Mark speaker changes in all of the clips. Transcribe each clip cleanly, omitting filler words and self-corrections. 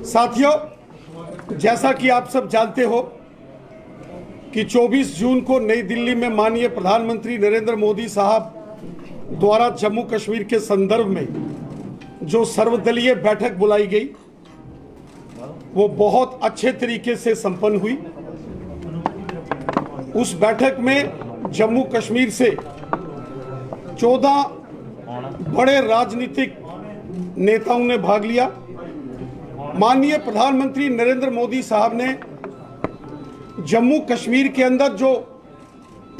Speaker 1: साथियों, जैसा कि आप सब जानते हो कि 24 जून को नई दिल्ली में माननीय प्रधानमंत्री नरेंद्र मोदी साहब द्वारा जम्मू कश्मीर के संदर्भ में जो सर्वदलीय बैठक बुलाई गई वो बहुत अच्छे तरीके से संपन्न हुई। उस बैठक में जम्मू कश्मीर से 14 बड़े राजनीतिक नेताओं ने भाग लिया। माननीय प्रधानमंत्री नरेंद्र मोदी साहब ने जम्मू कश्मीर के अंदर जो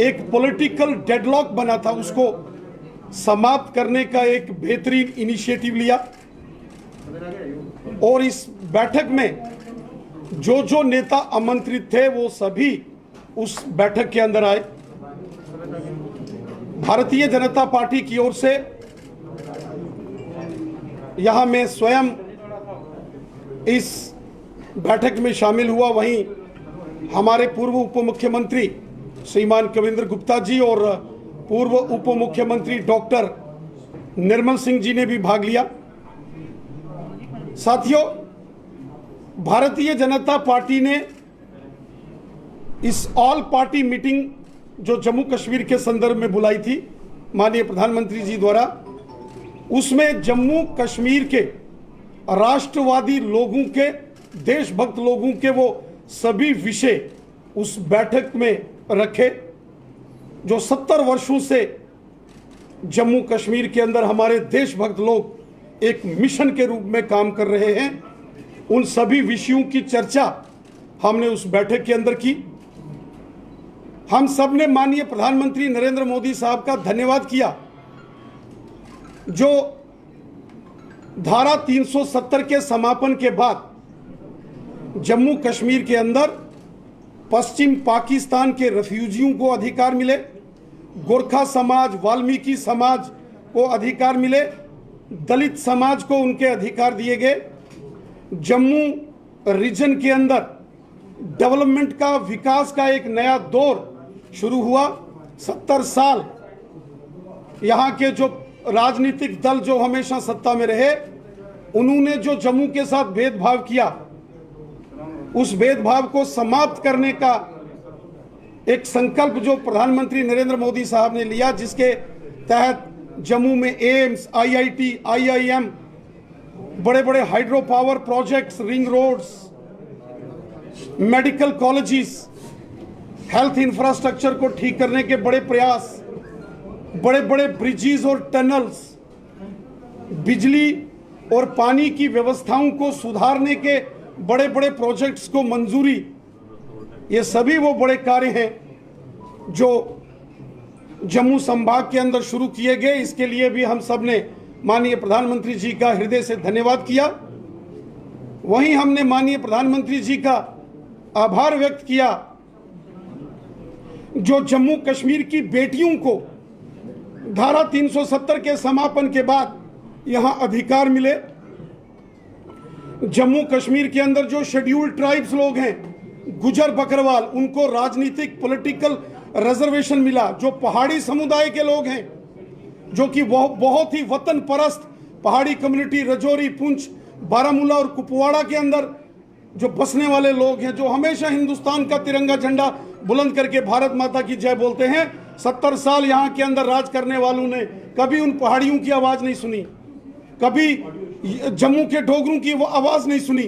Speaker 1: एक पॉलिटिकल डेडलॉक बना था उसको समाप्त करने का एक बेहतरीन इनिशिएटिव लिया और इस बैठक में जो नेता आमंत्रित थे वो सभी उस बैठक के अंदर आए। भारतीय जनता पार्टी की ओर से यहां मैं स्वयं इस बैठक में शामिल हुआ, वहीं हमारे पूर्व उप मुख्यमंत्री श्रीमान कविंद्र गुप्ता जी और पूर्व उप मुख्यमंत्री डॉक्टर निर्मल सिंह जी ने भी भाग लिया। साथियों, भारतीय जनता पार्टी ने इस ऑल पार्टी मीटिंग जो जम्मू कश्मीर के संदर्भ में बुलाई थी माननीय प्रधानमंत्री जी द्वारा, उसमें जम्मू कश्मीर के राष्ट्रवादी लोगों के, देशभक्त लोगों के वो सभी विषय उस बैठक में रखे जो 70 वर्षों से जम्मू कश्मीर के अंदर हमारे देशभक्त लोग एक मिशन के रूप में काम कर रहे हैं। उन सभी विषयों की चर्चा हमने उस बैठक के अंदर की। हम सब ने माननीय प्रधानमंत्री नरेंद्र मोदी साहब का धन्यवाद किया जो धारा 370 के समापन के बाद जम्मू कश्मीर के अंदर पश्चिम पाकिस्तान के रेफ्यूजियों को अधिकार मिले, गोरखा समाज, वाल्मीकि समाज को अधिकार मिले, दलित समाज को उनके अधिकार दिए गए। जम्मू रीजन के अंदर डेवलपमेंट का, विकास का एक नया दौर शुरू हुआ। 70 साल यहाँ के जो राजनीतिक दल जो हमेशा सत्ता में रहे, उन्होंने जो जम्मू के साथ भेदभाव किया, उस भेदभाव को समाप्त करने का एक संकल्प जो प्रधानमंत्री नरेंद्र मोदी साहब ने लिया, जिसके तहत जम्मू में एम्स, आईआईटी, आईआईएम, बड़े बड़े hydro power projects, ring roads, medical colleges, health infrastructure को ठीक करने के बड़े प्रयास, बड़े बड़े ब्रिजेस और टनल्स, बिजली और पानी की व्यवस्थाओं को सुधारने के बड़े बड़े प्रोजेक्ट्स को मंजूरी, ये सभी वो बड़े कार्य हैं जो जम्मू संभाग के अंदर शुरू किए गए। इसके लिए भी हम सब ने माननीय प्रधानमंत्री जी का हृदय से धन्यवाद किया। वहीं हमने माननीय प्रधानमंत्री जी का आभार व्यक्त किया जो जम्मू कश्मीर की बेटियों को धारा 370 के समापन के बाद यहां अधिकार मिले। जम्मू कश्मीर के अंदर जो शेड्यूल्ड ट्राइब्स लोग हैं, गुजर बकरवाल, उनको राजनीतिक पॉलिटिकल रिजर्वेशन मिला। जो पहाड़ी समुदाय के लोग हैं, जो कि बहुत ही वतन परस्त पहाड़ी कम्युनिटी, रजौरी, पुंछ, बारामूला और कुपवाड़ा के अंदर जो बसने वाले लोग हैं, जो हमेशा हिंदुस्तान का तिरंगा झंडा बुलंद करके भारत माता की जय बोलते हैं, 70 साल यहाँ के अंदर राज करने वालों ने कभी उन पहाड़ियों की आवाज नहीं सुनी, कभी जम्मू के डोगरों की वो आवाज नहीं सुनी।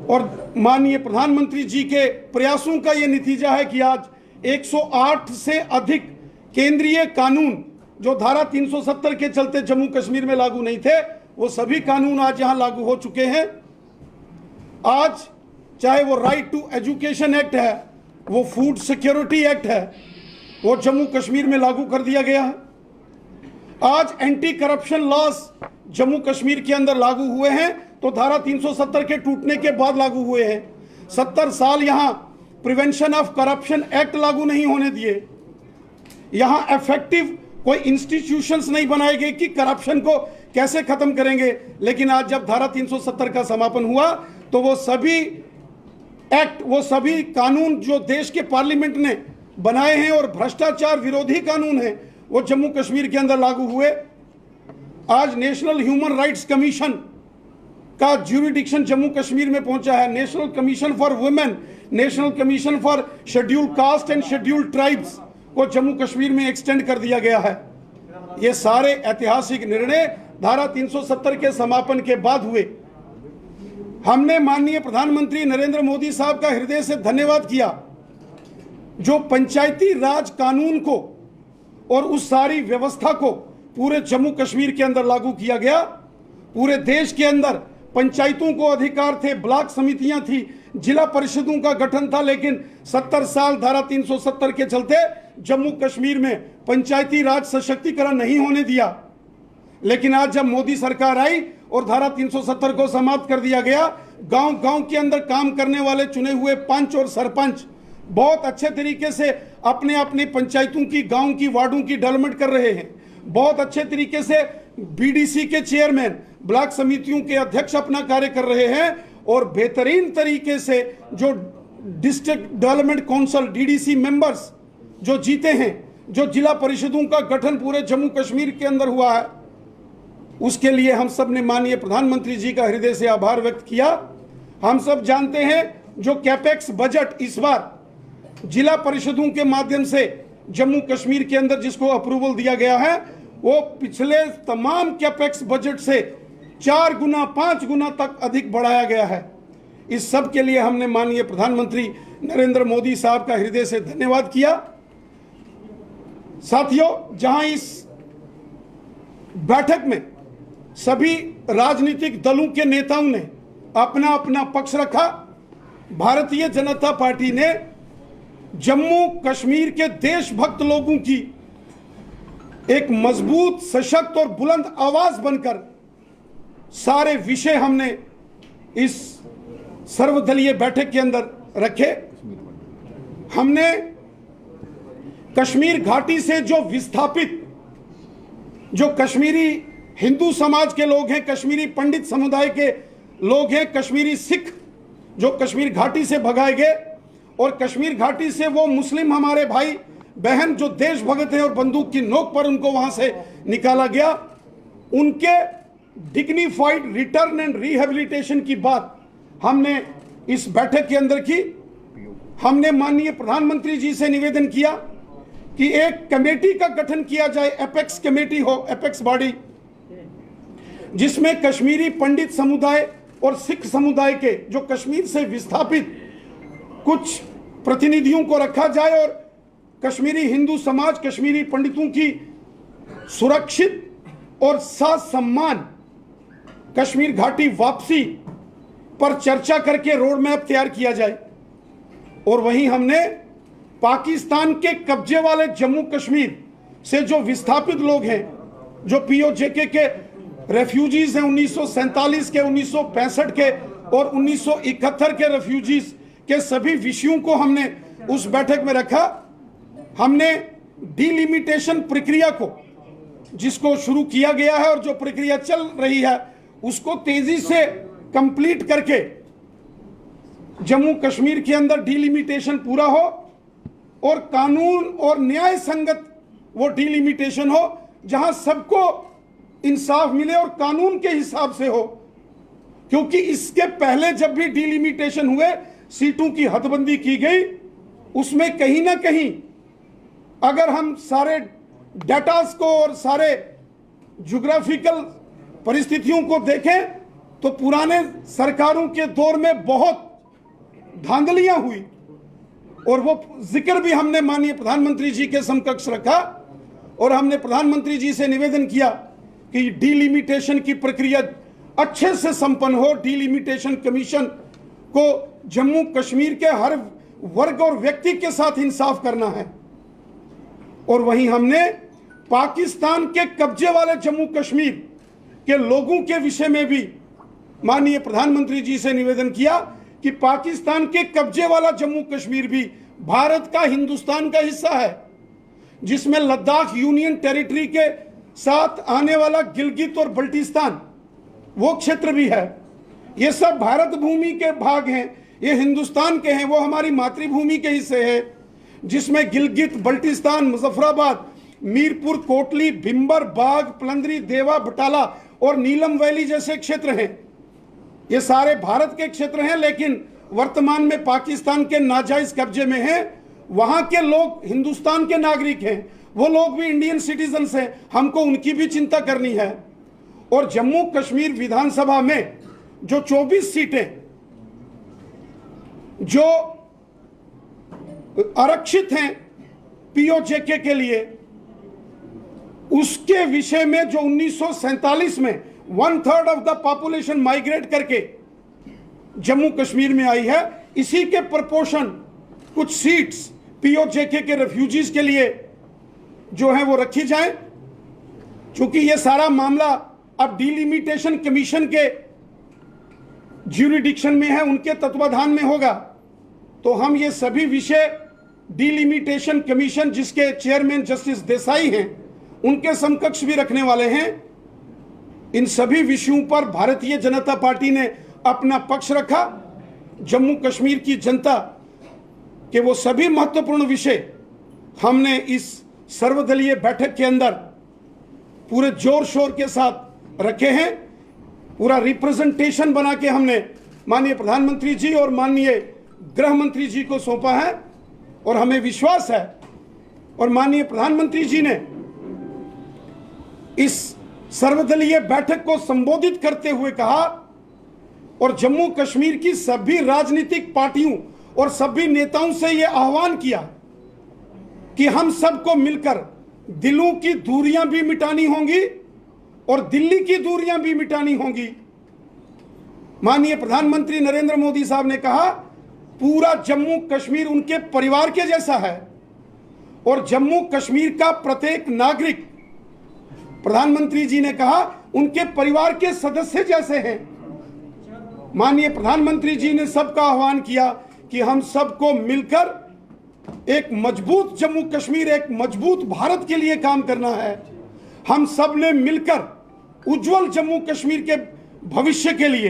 Speaker 1: और माननीय प्रधानमंत्री जी के प्रयासों का ये नतीजा है कि आज 108 से अधिक केंद्रीय कानून जो धारा 370 के चलते जम्मू कश्मीर में लागू नहीं थे, वो सभी कानून आज यहां लागू हो चुके हैं। आज चाहे वो राइट टू एजुकेशन एक्ट है, वो फूड सिक्योरिटी एक्ट है, वो जम्मू कश्मीर में लागू कर दिया गया है। आज anti corruption laws Jammu Kashmir के अंदर लागू हुए हैं, तो धारा 370 के टूटने के बाद लागू हुए हैं। 70 साल यहां प्रिवेंशन ऑफ करप्शन एक्ट लागू नहीं होने दिए, यहां इफेक्टिव कोई इंस्टीट्यूशंस नहीं बनाए गए कि करप्शन को कैसे खत्म करेंगे। लेकिन आज जब धारा 370 का समापन हुआ तो वो सभी एक्ट, वो सभी कानून जो देश के पार्लियामेंट ने बनाए हैं और भ्रष्टाचार विरोधी कानून हैं, वो जम्मू कश्मीर के अंदर लागू हुए। आज नेशनल ह्यूमन राइट्स कमीशन का ज्यूरिडिक्शन जम्मू कश्मीर में पहुंचा है, national commission for women, national commission for scheduled caste and scheduled tribes को जम्मू कश्मीर में एक्सटेंड कर दिया गया है। ये सारे ऐतिहासिक निर्णय धारा 370 के समापन के बाद हुए। हमने माननीय प्रधानमंत्री नरेंद्र मोदी साहब का हृदय से धन्यवाद किया जो पंचायती राज कानून को और उस सारी व्यवस्था को पूरे जम्मू कश्मीर के अंदर लागू किया गया। पूरे देश के अंदर पंचायतों को अधिकार थे, ब्लॉक समितियां थी, जिला परिषदों का गठन था, लेकिन 70 साल धारा 370 के चलते जम्मू कश्मीर में पंचायती राज सशक्तिकरण नहीं होने दिया। लेकिन आज जब मोदी सरकार आई और धारा 370 को समाप्त कर दिया गया, गांव-गांव के अंदर काम करने वाले चुने हुए पंच और सरपंच बहुत अच्छे तरीके से अपने अपने पंचायतों की, गांव की, वार्डों की डेवलपमेंट कर रहे हैं। बहुत अच्छे तरीके से बीडीसी के चेयरमैन, ब्लॉक समितियों के अध्यक्ष अपना कार्य कर रहे हैं और बेहतरीन तरीके से जो district development council DDC members जो जीते हैं, जो जिला परिषदों का गठन पूरे जम्मू कश्मीर के अंदर हुआ है, उसके लिए हम सब ने माननीय प्रधानमंत्री जी का हृदय से आभार व्यक्त किया। हम सब जानते हैं जो कैपेक्स बजट इस बार जिला परिषदों के माध्यम से जम्मू कश्मीर के अंदर जिसको अप्रूवल दिया गया है, वो पिछले तमाम कैपेक्स बजट से 4 गुना 5 गुना तक अधिक बढ़ाया गया है। इस सब के लिए हमने माननीय प्रधानमंत्री नरेंद्र मोदी साहब का हृदय से धन्यवाद किया। साथियों, जहां इस बैठक में सभी राजनीतिक दलों के नेताओं ने अपना अपना पक्ष रखा, भारतीय जनता पार्टी ने जम्मू कश्मीर के देशभक्त लोगों की एक मजबूत, सशक्त और बुलंद आवाज बनकर सारे विषय हमने इस सर्वदलीय बैठक के अंदर रखे। हमने कश्मीर घाटी से जो विस्थापित, जो कश्मीरी हिंदू समाज के लोग हैं, कश्मीरी पंडित समुदाय के लोग हैं, कश्मीरी सिख जो कश्मीर घाटी से भगाए गए, और कश्मीर घाटी से वो मुस्लिम हमारे भाई बहन जो देशभक्त हैं और बंदूक की नोक पर उनको वहां से निकाला गया, उनके डिग्निफाइड रिटर्न एंड रिहेबिलिटेशन की बात हमने इस बैठक के अंदर की। हमने माननीय प्रधानमंत्री जी से निवेदन किया कि एक कमेटी का गठन किया जाए, एपेक्स कमेटी हो, एपेक्स बॉडी, जिसमें कश्मीरी पंडित समुदाय और सिख समुदाय के जो कश्मीर से विस्थापित कुछ प्रतिनिधियों को रखा जाए और कश्मीरी हिंदू समाज, कश्मीरी पंडितों की सुरक्षित और साथ सम्मान कश्मीर घाटी वापसी पर चर्चा करके रोड मैप तैयार किया जाए। और वहीं हमने पाकिस्तान के कब्जे वाले जम्मू कश्मीर से जो विस्थापित लोग हैं, जो पीओजेके के रेफ्यूजीज हैं, 1947 के, 1965 के और 1971 के रेफ्यूजीज के सभी विषयों को हमने उस बैठक में रखा। हमने डिलिमिटेशन प्रक्रिया को, जिसको शुरू किया गया है और जो प्रक्रिया चल रही है, उसको तेजी से कंप्लीट करके जम्मू कश्मीर के अंदर डिलिमिटेशन पूरा हो और कानून और न्याय संगत वो डिलिमिटेशन हो, जहां सबको इंसाफ मिले और कानून के हिसाब से हो। क्योंकि इसके पहले जब भी डिलिमिटेशन हुए, सीटों की हदबंदी की गई, उसमें कहीं ना कहीं अगर हम सारे डाटास को और सारे ज्योग्राफिकल परिस्थितियों को देखें तो पुराने सरकारों के दौर में बहुत धांधलियां हुई, और वो जिक्र भी हमने माननीय प्रधानमंत्री जी के समकक्ष रखा। और हमने प्रधानमंत्री जी से निवेदन किया कि डिलिमिटेशन की प्रक्रिया अच्छे से संपन्न हो, डिलिमिटेशन कमीशन को जम्मू कश्मीर के हर वर्ग और व्यक्ति के साथ इंसाफ करना है। और वहीं हमने पाकिस्तान के कब्जे वाले जम्मू कश्मीर के लोगों के विषय में भी माननीय प्रधानमंत्री जी से निवेदन किया कि पाकिस्तान के कब्जे वाला जम्मू कश्मीर भी भारत का, हिंदुस्तान का हिस्सा है, जिसमें लद्दाख यूनियन टेरिटरी के साथ आने वाला गिलगित और बल्टिस्तान वो क्षेत्र भी है। ये सब भारत भूमि के भाग हैं, ये हिंदुस्तान के हैं, वो हमारी मातृभूमि के हिस्से हैं, जिसमें गिलगित, बल्टिस्तान, मुजफ्फराबाद मीरपुर, कोटली, भिंबर, बाग, पलंदरी, देवा, बटाला और नीलम वैली जैसे क्षेत्र हैं। ये सारे भारत के क्षेत्र हैं, लेकिन वर्तमान में पाकिस्तान के नाजायज कब्जे में हैं। वहां के लोग हिंदुस्तान के नागरिक हैं, वो लोग भी इंडियन सिटीजन्स हैं, हमको उनकी भी चिंता करनी है। और जम्मू कश्मीर विधानसभा में जो 24 सीटें जो आरक्षित हैं पीओजेके के लिए, उसके विषय में जो 1947 में 1/3 ऑफ द पॉपुलेशन माइग्रेट करके जम्मू कश्मीर में आई है, इसी के प्रपोर्शन कुछ सीट्स पीओजेके के रेफ्यूजीज के लिए जो है वो रखी जाए। क्योंकि ये सारा मामला अब डिलिमिटेशन कमीशन के ज्यूरिडिक्शन में है, उनके तत्वाधान में होगा, तो हम ये सभी विषय डिलिमिटेशन कमीशन, जिसके चेयरमैन जस्टिस देसाई हैं, उनके समकक्ष भी रखने वाले हैं। इन सभी विषयों पर भारतीय जनता पार्टी ने अपना पक्ष रखा। जम्मू कश्मीर की जनता के वो सभी महत्वपूर्ण विषय हमने इस सर्वदलीय बैठक के अंदर पूरे जोर शोर के साथ रखे हैं। पूरा रिप्रेजेंटेशन बना के हमने माननीय प्रधानमंत्री जी और माननीय गृह मंत्री जी को सौंपा है, और हमें विश्वास है और माननीय प्रधानमंत्री जी ने इस सर्वदलीय बैठक को संबोधित करते हुए कहा और जम्मू कश्मीर की सभी राजनीतिक पार्टियों और सभी नेताओं से यह आह्वान किया कि हम सबको मिलकर दिलों की दूरियां भी मिटानी होंगी और दिल्ली की दूरियां भी मिटानी होंगी। माननीय प्रधानमंत्री नरेंद्र मोदी साहब ने कहा पूरा जम्मू कश्मीर उनके परिवार के जैसा है और जम्मू कश्मीर का प्रत्येक नागरिक, प्रधानमंत्री जी ने कहा, उनके परिवार के सदस्य जैसे हैं। माननीय प्रधानमंत्री जी ने सबका आह्वान किया कि हम सबको मिलकर एक मजबूत जम्मू कश्मीर, एक मजबूत भारत के लिए काम करना है। हम सब ने मिलकर उज्जवल जम्मू कश्मीर के भविष्य के लिए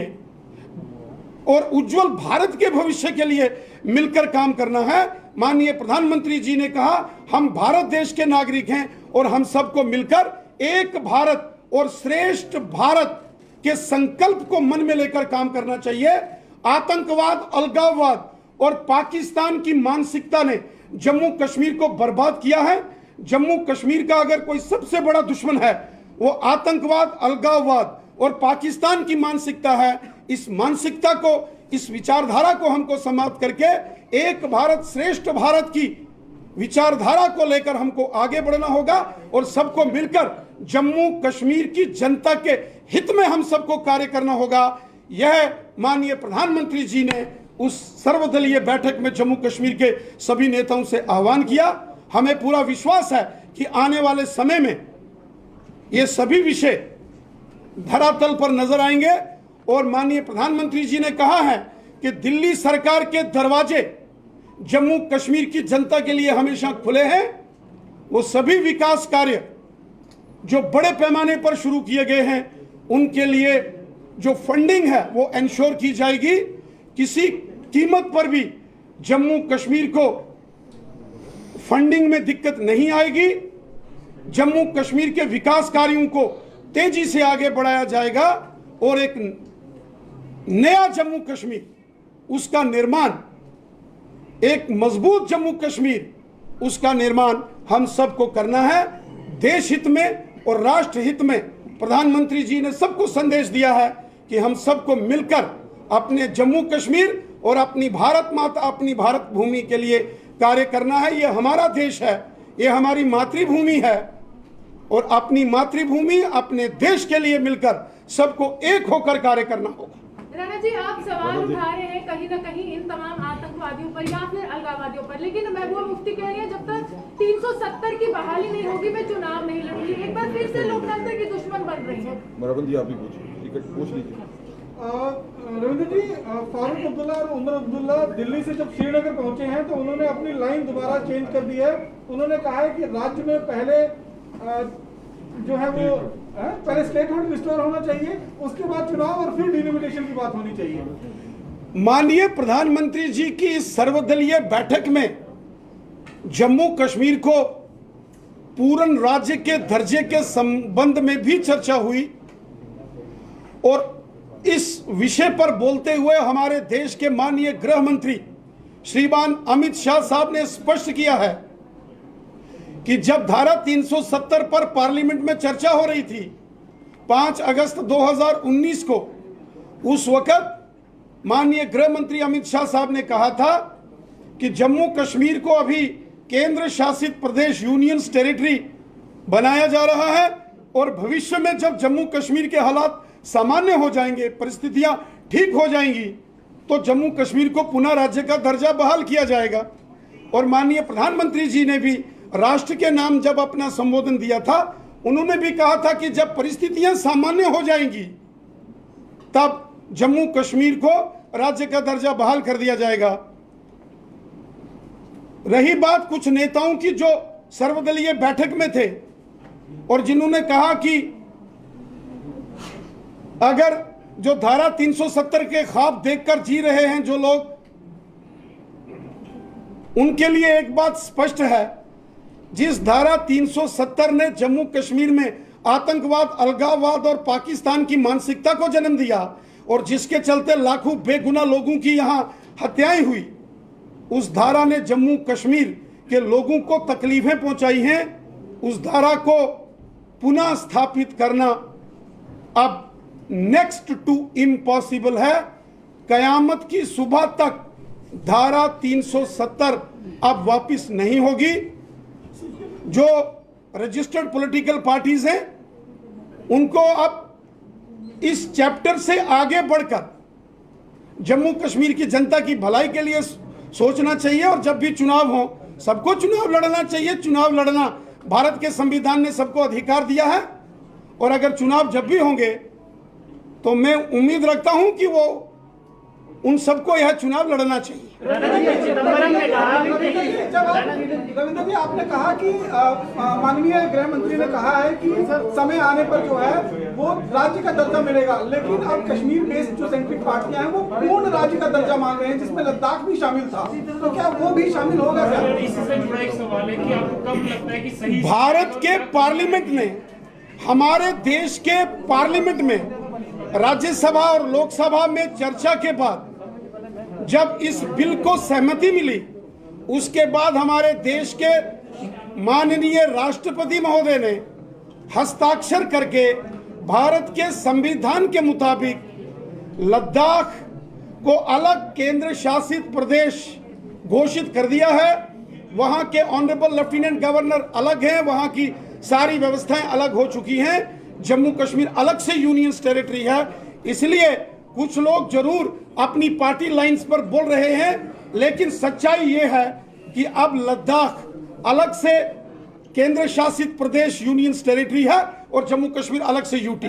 Speaker 1: और उज्जवल भारत के भविष्य के लिए मिलकर काम करना है। माननीय प्रधानमंत्री जी ने कहा हम भारत देश के नागरिक हैं और हम सबको मिलकर एक भारत और श्रेष्ठ भारत के संकल्प को मन में लेकर काम करना चाहिए। आतंकवाद, अलगाववाद और पाकिस्तान की मानसिकता ने जम्मू कश्मीर को बर्बाद किया है। जम्मू कश्मीर का अगर कोई सबसे बड़ा दुश्मन है वो आतंकवाद, अलगाववाद और पाकिस्तान की मानसिकता है। इस मानसिकता को, इस विचारधारा को हमको समाप्त करके एक भारत श्रेष्ठ भारत की विचारधारा को लेकर हमको आगे बढ़ना होगा और सबको मिलकर जम्मू कश्मीर की जनता के हित में हम सबको कार्य करना होगा। यह माननीय प्रधानमंत्री जी ने उस सर्वदलीय बैठक में जम्मू कश्मीर के सभी नेताओं से आह्वान किया। हमें पूरा विश्वास है कि आने वाले समय में ये सभी विषय धरातल पर नजर आएंगे और माननीय प्रधानमंत्री जी ने कहा है कि दिल्ली सरकार के दरवाजे जम्मू कश्मीर की जनता के लिए हमेशा खुले हैं। वो सभी विकास कार्य जो बड़े पैमाने पर शुरू किए गए हैं उनके लिए जो फंडिंग है वो इंश्योर की जाएगी। किसी कीमत पर भी जम्मू कश्मीर को फंडिंग में दिक्कत नहीं आएगी। जम्मू कश्मीर के विकास कार्यों को तेजी से आगे बढ़ाया जाएगा और एक नया जम्मू कश्मीर, उसका निर्माण, एक मजबूत जम्मू कश्मीर, उसका निर्माण हम सबको करना है। देश हित में और राष्ट्र हित में प्रधानमंत्री जी ने सबको संदेश दिया है कि हम सबको मिलकर अपने जम्मू कश्मीर और अपनी भारत माता, अपनी भारत भूमि के लिए कार्य करना है। ये हमारा देश है, ये हमारी मातृभूमि है और अपनी मातृभूमि, अपने देश के लिए मिलकर सबको एक होकर कार्य करना होगा।
Speaker 2: राणा जी, आप सवाल उठा रहे हैं कहीं ना कहीं इन तमाम आतंकवादियों पर या फिर अलगाववादियों पर, लेकिन महबूबा मुफ्ती कह रही है जब तक 370 की बहाली नहीं होगी मैं चुनाव नहीं लड़ूंगी। एक बार फिर से लोकतंत्र की दुश्मन बन रही है।
Speaker 3: मरावन जी आप ही पूछ लीजिए।
Speaker 4: रविंद्र जी, फारूक अब्दुल्ला और उमर अब्दुल्ला दिल्ली से जब श्रीनगर पहुंचे हैं तो उन्होंने अपनी लाइन दोबारा चेंज कर दी है। उन्होंने कहा है कि राज्य में पहले जो है वो पहले स्टेट हुड रिस्टोर होना चाहिए, उसके बाद चुनाव और फिर डिलिमिटेशन की बात होनी चाहिए।
Speaker 1: माननीय प्रधानमंत्री जी की इस सर्वदलीय बैठक में जम्मू कश्मीर को पूर्ण राज्य के दर्जे के संबंध में भी चर्चा हुई और इस विषय पर बोलते हुए हमारे देश के माननीय गृह मंत्री श्रीमान अमित शाह साहब ने स्पष्ट किया है कि जब धारा 370 पर पार्लियामेंट में चर्चा हो रही थी 5 अगस्त 2019 को, उस वक्त माननीय गृह मंत्री अमित शाह साहब ने कहा था कि जम्मू कश्मीर को अभी केंद्र शासित प्रदेश यूनियन टेरिटरी बनाया जा रहा है और भविष्य में जब जम्मू कश्मीर के हालात सामान्य हो जाएंगे, परिस्थितियां ठीक हो जाएंगी, तो जम्मू कश्मीर को पुनः राज्य का दर्जा बहाल किया जाएगा। और माननीय प्रधानमंत्री जी ने भी राष्ट्र के नाम जब अपना संबोधन दिया था, उन्होंने भी कहा था कि जब परिस्थितियां सामान्य हो जाएंगी तब जम्मू कश्मीर को राज्य का दर्जा बहाल कर दिया जाएगा। रही बात कुछ नेताओं की जो सर्वदलीय बैठक में थे और जिन्होंने कहा कि अगर जो धारा 370 के ख्वाब देखकर जी रहे हैं जो लोग, उनके लिए एक बात स्पष्ट है, जिस धारा 370 ने जम्मू कश्मीर में आतंकवाद, अलगाववाद और पाकिस्तान की मानसिकता को जन्म दिया और जिसके चलते लाखों बेगुनाह लोगों की यहां हत्याएं हुई, उस धारा ने जम्मू कश्मीर के लोगों को तकलीफें पहुंचाई हैं। उस धारा को पुनः स्थापित करना अब नेक्स्ट टू इम्पॉसिबल है। कयामत की सुबह तक धारा 370 अब वापस नहीं होगी। जो रजिस्टर्ड पॉलिटिकल पार्टीज हैं उनको अब इस चैप्टर से आगे बढ़कर जम्मू कश्मीर की जनता की भलाई के लिए सोचना चाहिए और जब भी चुनाव हो सबको चुनाव लड़ना चाहिए। चुनाव लड़ना भारत के संविधान ने सबको अधिकार दिया है और अगर चुनाव जब भी होंगे तो मैं उम्मीद रखता हूं कि वो उन सबको यह चुनाव लड़ना चाहिए।
Speaker 4: रविंद्र जी, आपने कहा कि माननीय गृह मंत्री ने कहा है कि समय आने पर जो है वो राज्य का दर्जा मिलेगा, लेकिन अब कश्मीर बेस्ड जो सेंट्रिक पार्टियां हैं वो पूर्ण राज्य का दर्जा मांग रहे हैं, जिसमें लद्दाख भी शामिल था। तो क्या वो भी शामिल होगा क्या?
Speaker 5: इससे जुड़ा एक सवाल है कि आपको कब लगता है कि सही
Speaker 1: भारत के पार्लियामेंट में, हमारे देश के पार्लियामेंट में, राज्यसभा और लोकसभा में चर्चा के बाद जब इस बिल को सहमति मिली, उसके बाद हमारे देश के माननीय राष्ट्रपति महोदय ने हस्ताक्षर करके भारत के संविधान के मुताबिक लद्दाख को अलग केंद्र शासित प्रदेश घोषित कर दिया है। वहां के ऑनरेबल लेफ्टिनेंट गवर्नर अलग हैं, वहां की सारी व्यवस्थाएं अलग हो चुकी हैं। जम्मू कश्मीर अलग से यूनियन टेरिटरी है। इसलिए कुछ लोग जरूर अपनी पार्टी लाइंस पर बोल रहे हैं, लेकिन सच्चाई ये है कि अब लद्दाख अलग से केंद्र शासित प्रदेश यूनियन टेरिटरी है और जम्मू कश्मीर अलग से यूटी।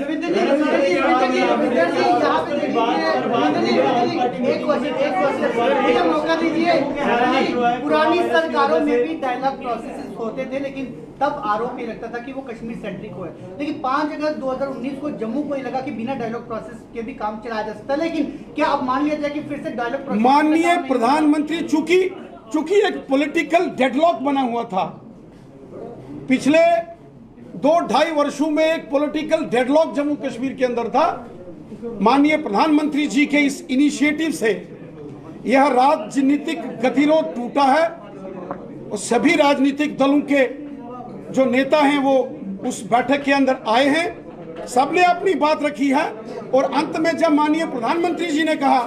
Speaker 6: पुरानी सरकारों में भी डायलॉग प्रोसेसेस होते थे, लेकिन तब आरोप ये लगता था कि वो कश्मीर सेंट्रिक हो है। लेकिन 5 अगस्त 2019 को जम्मू को ये लगा कि बिना डायलॉग प्रोसेस के भी काम चलाया जा सकता है। लेकिन क्या अब मान लिया जाए कि फिर से डायलॉग प्रोसेस?
Speaker 1: माननीय प्रधानमंत्री, चूंकि एक पॉलिटिकल डेडलॉक बना हुआ था, पिछले 2-2.5 वर्षों में एक पॉलिटिकल डेडलॉक जम्मू कश्मीर के अंदर था। माननीय प्रधानमंत्री जी के इस इनिशिएटिव से यह राजनीतिक गतिरोध टूटा है और सभी राजनीतिक दलों के जो नेता हैं वो उस बैठक के अंदर आए हैं, सबने अपनी बात रखी है। और अंत में जब माननीय प्रधानमंत्री जी ने कहा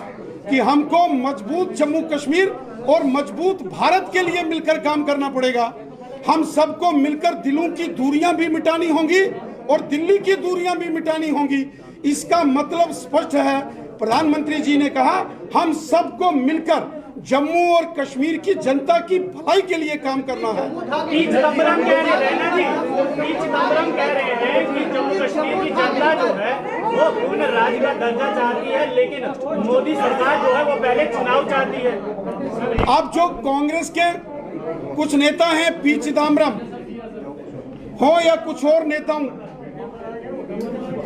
Speaker 1: कि हमको मजबूत जम्मू कश्मीर और मजबूत भारत के लिए मिलकर काम करना पड़ेगा, हम सबको मिलकर दिलों की दूरियां भी मिटानी होंगी और दिल्ली की दूरियां भी मिटानी होंगी। इसका मतलब स्पष्ट है। प्रधानमंत्री जी ने कहा हम सबको मिलकर जम्मू और कश्मीर की जनता की भलाई के लिए काम करना है।
Speaker 5: पी चिदम्बरम कह रहे हैं ना जी, पी चिदम्बरम कह रहे हैं कि जम्मू कश्मीर की जनता जो है वो पूर्ण राज्य का दर्जा चाहती है, लेकिन मोदी सरकार जो है वो पहले चुनाव चाहती है।
Speaker 1: अब जो कांग्रेस के कुछ नेता हैं, पी चिदम्बरम हो या कुछ और नेता,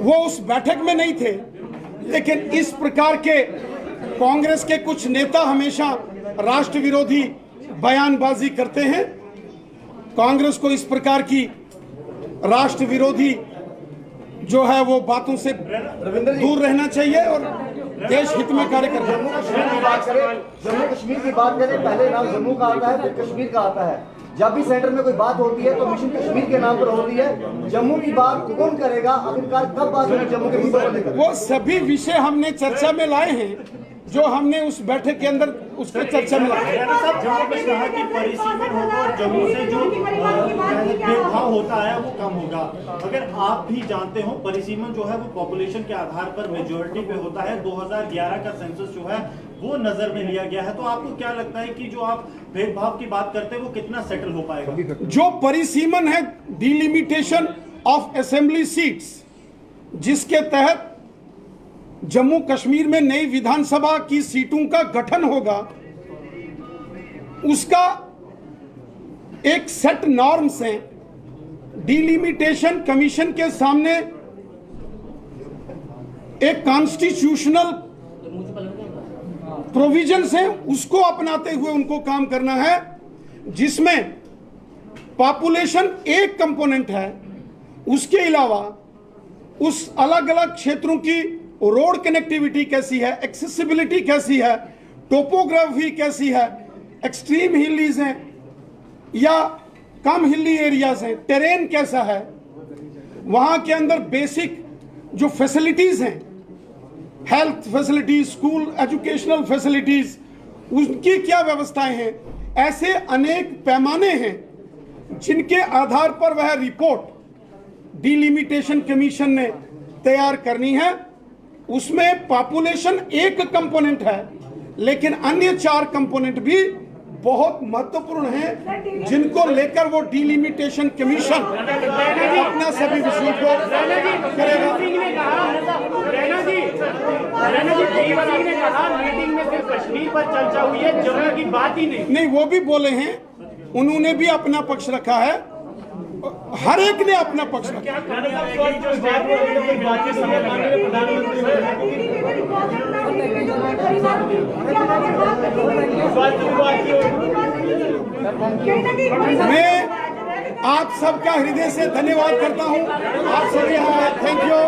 Speaker 1: वो उस बैठक में नहीं थे, लेकिन इस प्रकार के कांग्रेस के कुछ नेता हमेशा राष्ट्र विरोधी बयानबाजी करते हैं। कांग्रेस को इस प्रकार की राष्ट्र विरोधी जो है वो बातों से दूर रहना चाहिए और देश हित में कार्य करना।
Speaker 7: जम्मू कश्मीर की बात करें, पहले नाम जम्मू का आता है, फिर कश्मीर का आता है। जब भी सेंटर में कोई बात होती है तो मिशन कश्मीर के नाम पर होती है। जम्मू की बात कौन करेगा, आखिरकार कब बात होगी जम्मू के मुद्दों को लेकर?
Speaker 1: वो सभी विषय हमने चर्चा में लाए हैं जो हमने उस बैठक के अंदर उसके चर्चा में लाए।
Speaker 5: जम्मू कश्मीर की परिसीमन होगा और जम्मू से जो भेदभाव होता है वो कम होगा। अगर आप भी जानते हो परिसीमन जो है वो पॉपुलेशन के आधार पर मेजोरिटी पे होता है। 2011 का सेंसस जो है वो नजर में लिया गया है। तो आपको क्या लगता है कि जो आप भेदभाव की बात करते हैं वो कितना सेटल हो पाएगा?
Speaker 1: जो परिसीमन है, डिलिमिटेशन ऑफ असेंबली सीट्स, जिसके तहत जम्मू कश्मीर में नई विधानसभा की सीटों का गठन होगा, उसका एक सेट नॉर्म्स हैं। डिलिमिटेशन कमीशन के सामने एक कॉन्स्टिट्यूशनल प्रोविजंस हैं, उसको अपनाते हुए उनको काम करना है, जिसमें पॉपुलेशन एक कंपोनेंट है। उसके अलावा उस अलग अलग क्षेत्रों की रोड कनेक्टिविटी कैसी है, एक्सेसिबिलिटी कैसी है, टोपोग्राफी कैसी है, एक्सट्रीम हिलीज हैं या कम हिली एरियाज हैं, टेरेन कैसा है, वहां के अंदर बेसिक जो फैसिलिटीज हैं, health facilities, school educational facilities, उनकी क्या व्यवस्थाएं हैं। ऐसे अनेक पैमाने हैं जिनके आधार पर वह रिपोर्ट डिलिमिटेशन कमीशन ने तैयार करनी है। उसमें पॉपुलेशन एक कंपोनेंट है, लेकिन अन्य 4 कंपोनेंट भी बहुत महत्वपूर्ण हैं, जिनको लेकर वो डिलिमिटेशन कमीशन अपना सभी विषयों को करेगा।
Speaker 5: मीटिंग में सिर्फ कश्मीर पर चर्चा हुई है, जम्मू की बात ही नहीं।
Speaker 1: वो भी बोले हैं, उन्होंने भी अपना पक्ष रखा है, हर एक ने अपना पक्ष रखा। मैं आप सबका हृदय से धन्यवाद करता हूं। आप सभी यहाँ, थैंक यू।